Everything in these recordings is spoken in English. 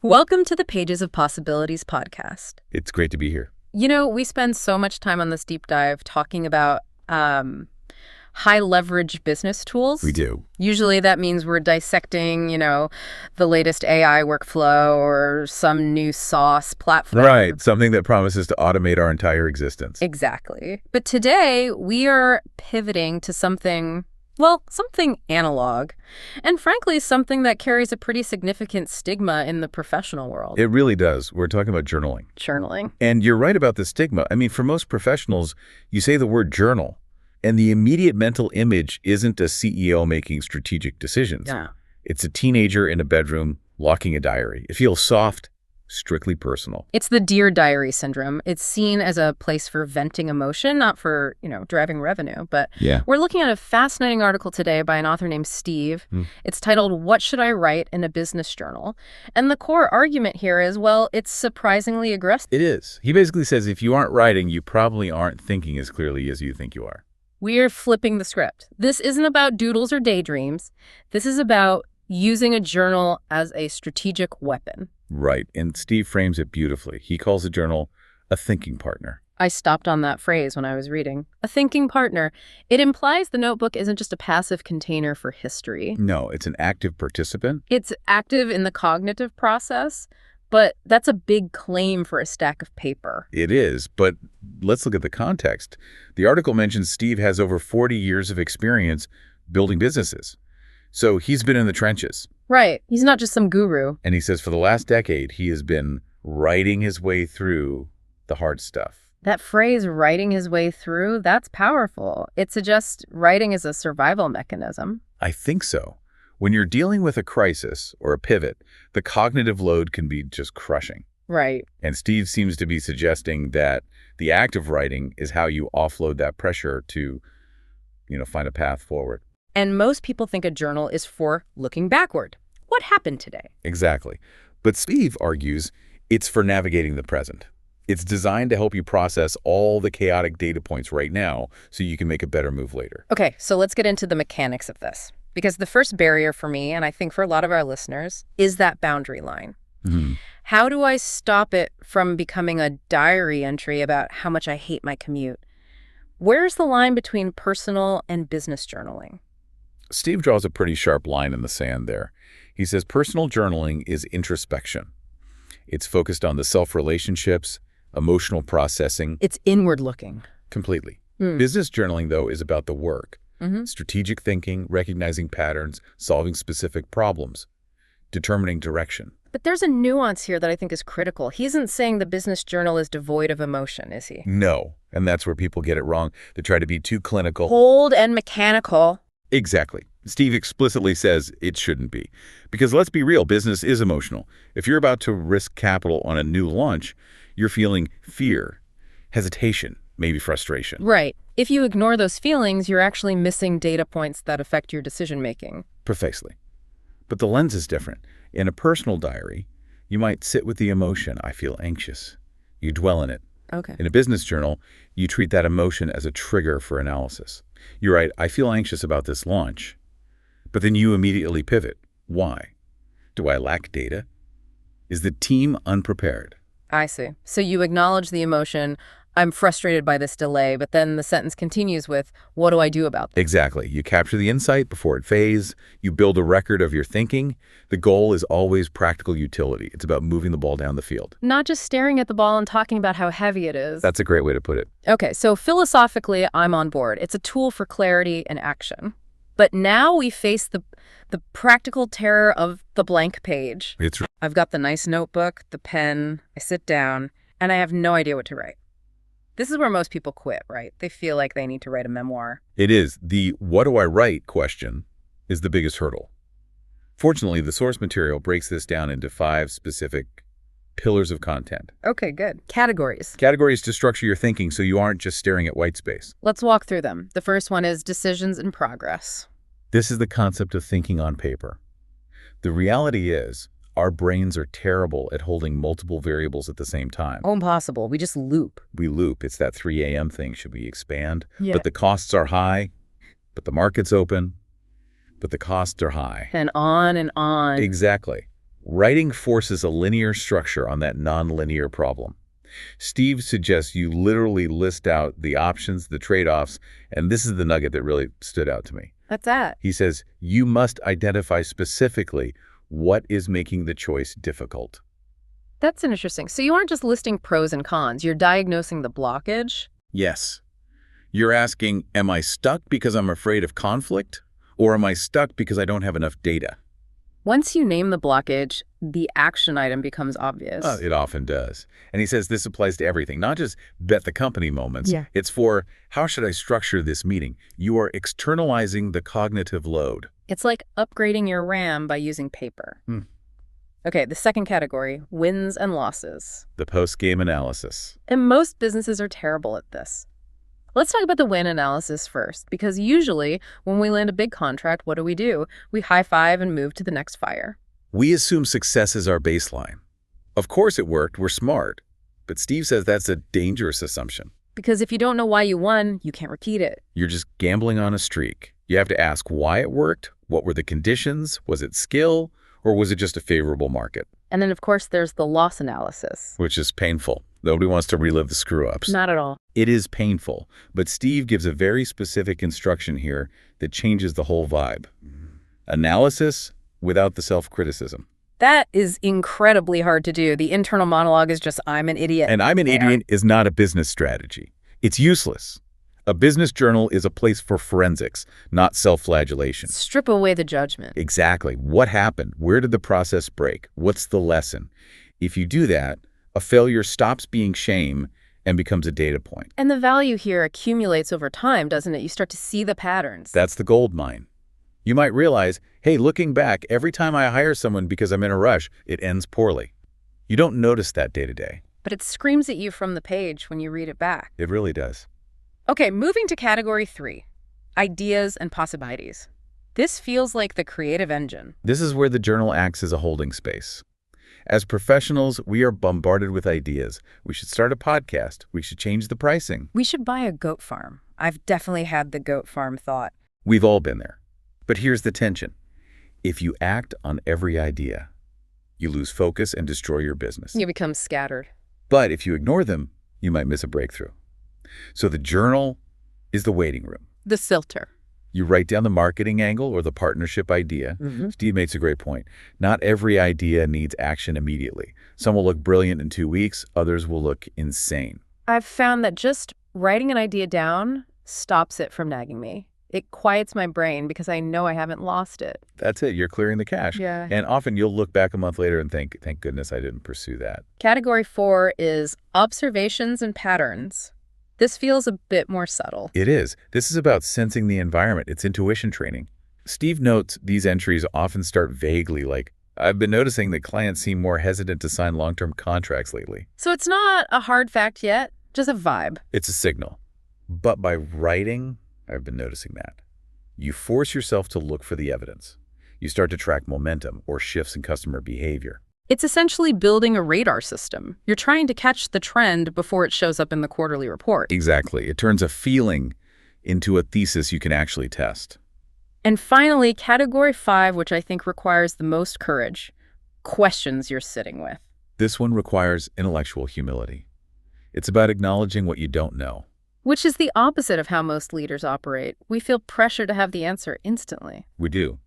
Welcome to the Pages of Possibilities podcast. It's great to be here. We spend so much time on this deep dive talking about high leverage business tools. We do. Usually that means we're dissecting, the latest AI workflow or some new sauce platform. Right. Something that promises to automate our entire existence. Exactly. But today we are pivoting to something analog, and frankly, something that carries a pretty significant stigma in the professional world. It really does. We're talking about journaling. Journaling. And you're right about the stigma. I mean, for most professionals, you say the word journal, and the immediate mental image isn't a CEO making strategic decisions. Yeah. It's a teenager in a bedroom locking a diary. It feels soft, strictly personal. It's the Dear Diary syndrome. It's seen as a place for venting emotion, not for, driving revenue. But Yeah. We're looking at a fascinating article today by an author named Steve. It's titled, "What Should I Write in a Business Journal?" And the core argument here is, it's surprisingly aggressive. It is. He basically says if you aren't writing, you probably aren't thinking as clearly as you think you are. We're flipping the script. This isn't about doodles or daydreams. This is about using a journal as a strategic weapon. Right. And Steve frames it beautifully. He calls a journal a thinking partner. I stopped on that phrase when I was reading. A thinking partner. It implies the notebook isn't just a passive container for history. No, it's an active participant. It's active in the cognitive process, but that's a big claim for a stack of paper. It is, but let's look at the context. The article mentions Steve has over 40 years of experience building businesses. So he's been in the trenches. Right. He's not just some guru. And he says for the last decade, he has been writing his way through the hard stuff. That phrase, writing his way through, that's powerful. It suggests writing is a survival mechanism. I think so. When you're dealing with a crisis or a pivot, the cognitive load can be just crushing. Right. And Steve seems to be suggesting that the act of writing is how you offload that pressure to, find a path forward. And most people think a journal is for looking backward. What happened today? Exactly. But Steve argues it's for navigating the present. It's designed to help you process all the chaotic data points right now so you can make a better move later. Okay, so let's get into the mechanics of this. Because the first barrier for me, and I think for a lot of our listeners, is that boundary line. How do I stop it from becoming a diary entry about how much I hate my commute? Where's the line between personal and business journaling? Steve draws a pretty sharp line in the sand there. He says personal journaling is introspection. It's focused on the self-relationships, emotional processing. It's inward looking. Completely. Business journaling, though, is about the work. Strategic thinking, recognizing patterns, solving specific problems, determining direction. But there's a nuance here that I think is critical. He isn't saying the business journal is devoid of emotion, is he? No. And that's where people get it wrong. They try to be too clinical. Cold and mechanical. Exactly. Steve explicitly says it shouldn't be. Because let's be real, business is emotional. If you're about to risk capital on a new launch, you're feeling fear, hesitation, maybe frustration. Right. If you ignore those feelings, you're actually missing data points that affect your decision-making. Precisely. But the lens is different. In a personal diary, you might sit with the emotion, I feel anxious. You dwell in it. Okay. In a business journal, you treat that emotion as a trigger for analysis. You write, I feel anxious about this launch. But then you immediately pivot. Why? Do I lack data? Is the team unprepared? I see. So you acknowledge the emotion, I'm frustrated by this delay, but then the sentence continues with, what do I do about this? Exactly. You capture the insight before it fades. You build a record of your thinking. The goal is always practical utility. It's about moving the ball down the field. Not just staring at the ball and talking about how heavy it is. That's a great way to put it. Okay, so philosophically, I'm on board. It's a tool for clarity and action. But now we face the practical terror of the blank page. I've got the nice notebook, the pen, I sit down, and I have no idea what to write. This is where most people quit, right? They feel like they need to write a memoir. It is. The what do I write question is the biggest hurdle. Fortunately, the source material breaks this down into 5 specific pillars of content. Okay, good. Categories. Categories to structure your thinking so you aren't just staring at white space. Let's walk through them. The first one is decisions in progress. This is the concept of thinking on paper. The reality is, our brains are terrible at holding multiple variables at the same time. Oh, impossible. We just loop. We loop. It's that 3 a.m. thing. Should we expand? Yeah. But the costs are high. But the market's open. But the costs are high. And on and on. Exactly. Writing forces a linear structure on that nonlinear problem. Steve suggests you literally list out the options, the trade-offs, and this is the nugget that really stood out to me. What's that? He says you must identify specifically what is making the choice difficult. That's interesting. So you aren't just listing pros and cons, you're diagnosing the blockage? Yes. You're asking, am I stuck because I'm afraid of conflict? Or am I stuck because I don't have enough data? Once you name the blockage, the action item becomes obvious. It often does. And he says this applies to everything, not just bet the company moments. Yeah. It's for, how should I structure this meeting? You are externalizing the cognitive load. It's like upgrading your RAM by using paper. Okay, the second category, wins and losses. The post-game analysis. And most businesses are terrible at this. Let's talk about the win analysis first, because usually when we land a big contract, what do? We high-five and move to the next fire. We assume success is our baseline. Of course it worked, we're smart. But Steve says that's a dangerous assumption. Because if you don't know why you won, you can't repeat it. You're just gambling on a streak. You have to ask why it worked, what were the conditions, was it skill, or was it just a favorable market? And then, of course, there's the loss analysis. Which is painful. Nobody wants to relive the screw-ups. Not at all. It is painful, but Steve gives a very specific instruction here that changes the whole vibe. Analysis without the self-criticism. That is incredibly hard to do. The internal monologue is just, I'm an idiot. And I'm an idiot is not a business strategy. It's useless. A business journal is a place for forensics, not self-flagellation. Strip away the judgment. Exactly. What happened? Where did the process break? What's the lesson? If you do that, a failure stops being shame and becomes a data point. And the value here accumulates over time, doesn't it? You start to see the patterns. That's the gold mine. You might realize, hey, looking back, every time I hire someone because I'm in a rush, it ends poorly. You don't notice that day to day. But it screams at you from the page when you read it back. It really does. Okay, moving to category 3, ideas and possibilities. This feels like the creative engine. This is where the journal acts as a holding space. As professionals, we are bombarded with ideas. We should start a podcast. We should change the pricing. We should buy a goat farm. I've definitely had the goat farm thought. We've all been there. But here's the tension. If you act on every idea, you lose focus and destroy your business. You become scattered. But if you ignore them, you might miss a breakthrough. So the journal is the waiting room. The filter. You write down the marketing angle or the partnership idea. Steve makes a great point. Not every idea needs action immediately. Some will look brilliant in 2 weeks. Others will look insane. I've found that just writing an idea down stops it from nagging me. It quiets my brain because I know I haven't lost it. That's it. You're clearing the cache. Yeah. And often you'll look back a month later and think, thank goodness I didn't pursue that. Category 4 is observations and patterns. This feels a bit more subtle. It is. This is about sensing the environment. It's intuition training. Steve notes these entries often start vaguely, like, I've been noticing that clients seem more hesitant to sign long-term contracts lately. So it's not a hard fact yet, just a vibe. It's a signal. But by writing, I've been noticing that. You force yourself to look for the evidence. You start to track momentum or shifts in customer behavior. It's essentially building a radar system. You're trying to catch the trend before it shows up in the quarterly report. Exactly. It turns a feeling into a thesis you can actually test. And finally, category 5, which I think requires the most courage, questions you're sitting with. This one requires intellectual humility. It's about acknowledging what you don't know. Which is the opposite of how most leaders operate. We feel pressure to have the answer instantly. We do.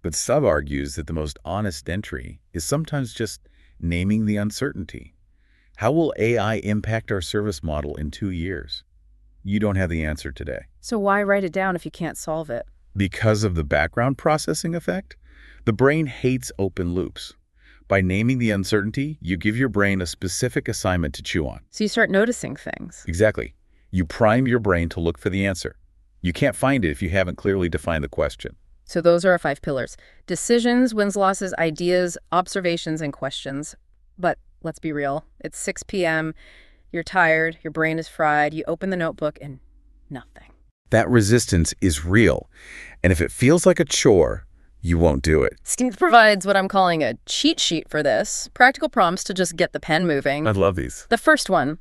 But Sub argues that the most honest entry is sometimes just naming the uncertainty. How will AI impact our service model in 2 years? You don't have the answer today. So why write it down if you can't solve it? Because of the background processing effect, the brain hates open loops. By naming the uncertainty, you give your brain a specific assignment to chew on. So you start noticing things. Exactly. You prime your brain to look for the answer. You can't find it if you haven't clearly defined the question. So those are our 5 pillars. Decisions, wins, losses, ideas, observations, and questions. But let's be real. It's 6 p.m. You're tired. Your brain is fried. You open the notebook and nothing. That resistance is real. And if it feels like a chore, you won't do it. Steve provides what I'm calling a cheat sheet for this. Practical prompts to just get the pen moving. I love these. The first one.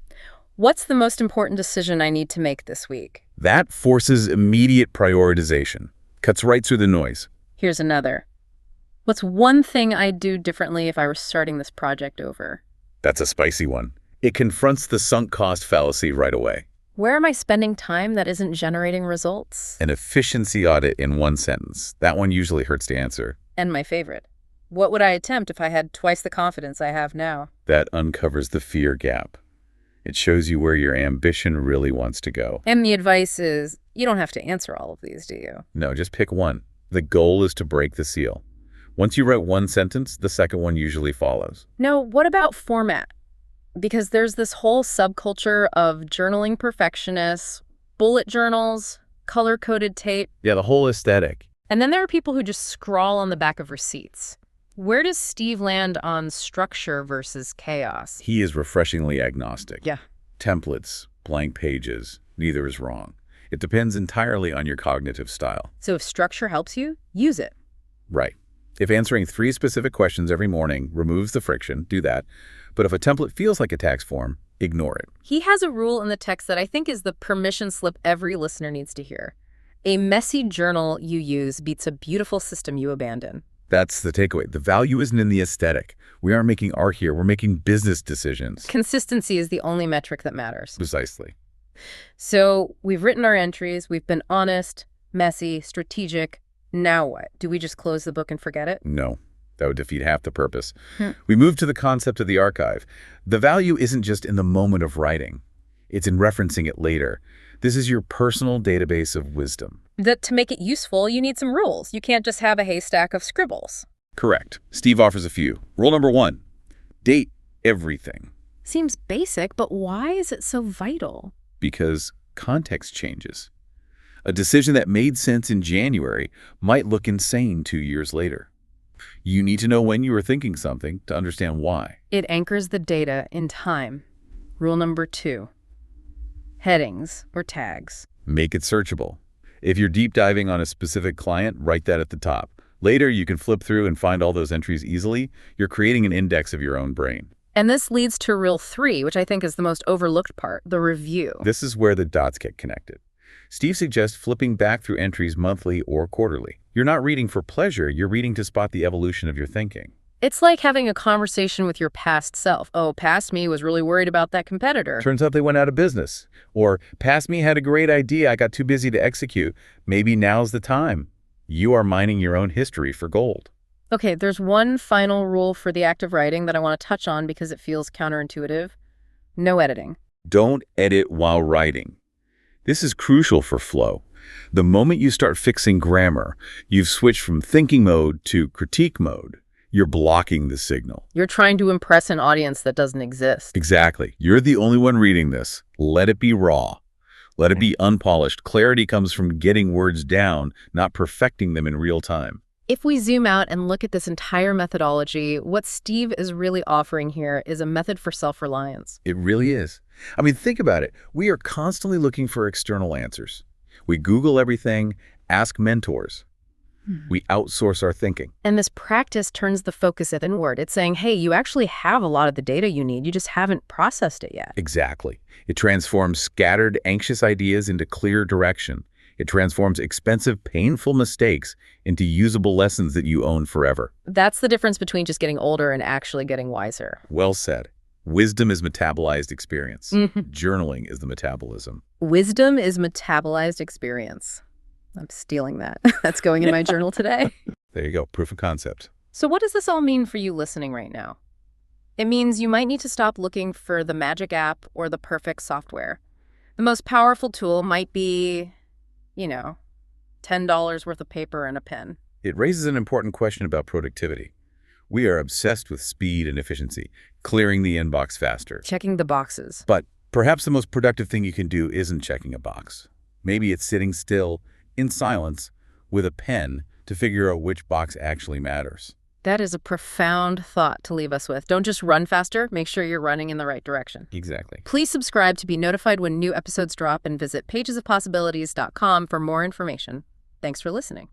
What's the most important decision I need to make this week? That forces immediate prioritization. Cuts right through the noise. Here's another. What's one thing I'd do differently if I were starting this project over? That's a spicy one. It confronts the sunk cost fallacy right away. Where am I spending time that isn't generating results? An efficiency audit in one sentence. That one usually hurts to answer. And my favorite. What would I attempt if I had twice the confidence I have now? That uncovers the fear gap. It shows you where your ambition really wants to go. And the advice is, you don't have to answer all of these, do you? No, just pick one. The goal is to break the seal. Once you write one sentence, the second one usually follows. No, what about format? Because there's this whole subculture of journaling perfectionists, bullet journals, color-coded tape. Yeah, the whole aesthetic. And then there are people who just scrawl on the back of receipts. Where does Steve land on structure versus chaos? He is refreshingly agnostic. Yeah. Templates, blank pages, neither is wrong. It depends entirely on your cognitive style. So if structure helps you, use it. Right. If answering 3 specific questions every morning removes the friction, do that. But if a template feels like a tax form, ignore it. He has a rule in the text that I think is the permission slip every listener needs to hear. A messy journal you use beats a beautiful system you abandon. That's the takeaway. The value isn't in the aesthetic. We aren't making art here. We're making business decisions. Consistency is the only metric that matters. Precisely. So we've written our entries. We've been honest, messy, strategic. Now what? Do we just close the book and forget it? No. That would defeat half the purpose. We move to the concept of the archive. The value isn't just in the moment of writing. It's in referencing it later. This is your personal database of wisdom. That to make it useful, you need some rules. You can't just have a haystack of scribbles. Correct. Steve offers a few. Rule number 1, date everything. Seems basic, but why is it so vital? Because context changes. A decision that made sense in January might look insane 2 years later. You need to know when you were thinking something to understand why. It anchors the data in time. Rule number 2, headings or tags. Make it searchable. If you're deep diving on a specific client, write that at the top. Later, you can flip through and find all those entries easily. You're creating an index of your own brain. And this leads to rule 3, which I think is the most overlooked part, the review. This is where the dots get connected. Steve suggests flipping back through entries monthly or quarterly. You're not reading for pleasure, you're reading to spot the evolution of your thinking. It's like having a conversation with your past self. Oh, past me was really worried about that competitor. Turns out they went out of business. Or, past me had a great idea, I got too busy to execute. Maybe now's the time. You are mining your own history for gold. Okay, there's one final rule for the act of writing that I want to touch on because it feels counterintuitive. No editing. Don't edit while writing. This is crucial for flow. The moment you start fixing grammar, you've switched from thinking mode to critique mode. You're blocking the signal. You're trying to impress an audience that doesn't exist. Exactly. You're the only one reading this. Let it be raw. Let it be unpolished. Clarity comes from getting words down, not perfecting them in real time. If we zoom out and look at this entire methodology, what Steve is really offering here is a method for self-reliance. It really is. I mean, think about it. We are constantly looking for external answers. We Google everything, ask mentors. We outsource our thinking. And this practice turns the focus inward. It's saying, hey, you actually have a lot of the data you need. You just haven't processed it yet. Exactly. It transforms scattered, anxious ideas into clear direction. It transforms expensive, painful mistakes into usable lessons that you own forever. That's the difference between just getting older and actually getting wiser. Well said. Wisdom is metabolized experience. Journaling is the metabolism. Wisdom is metabolized experience. I'm stealing that. That's going in my journal today. There you go. Proof of concept. So what does this all mean for you listening right now? It means you might need to stop looking for the magic app or the perfect software. The most powerful tool might be, $10 worth of paper and a pen. It raises an important question about productivity. We are obsessed with speed and efficiency, clearing the inbox faster. Checking the boxes. But perhaps the most productive thing you can do isn't checking a box. Maybe it's sitting still, in silence, with a pen to figure out which box actually matters. That is a profound thought to leave us with. Don't just run faster, make sure you're running in the right direction. Exactly. Please subscribe to be notified when new episodes drop and visit pagesofpossibilities.com for more information. Thanks for listening.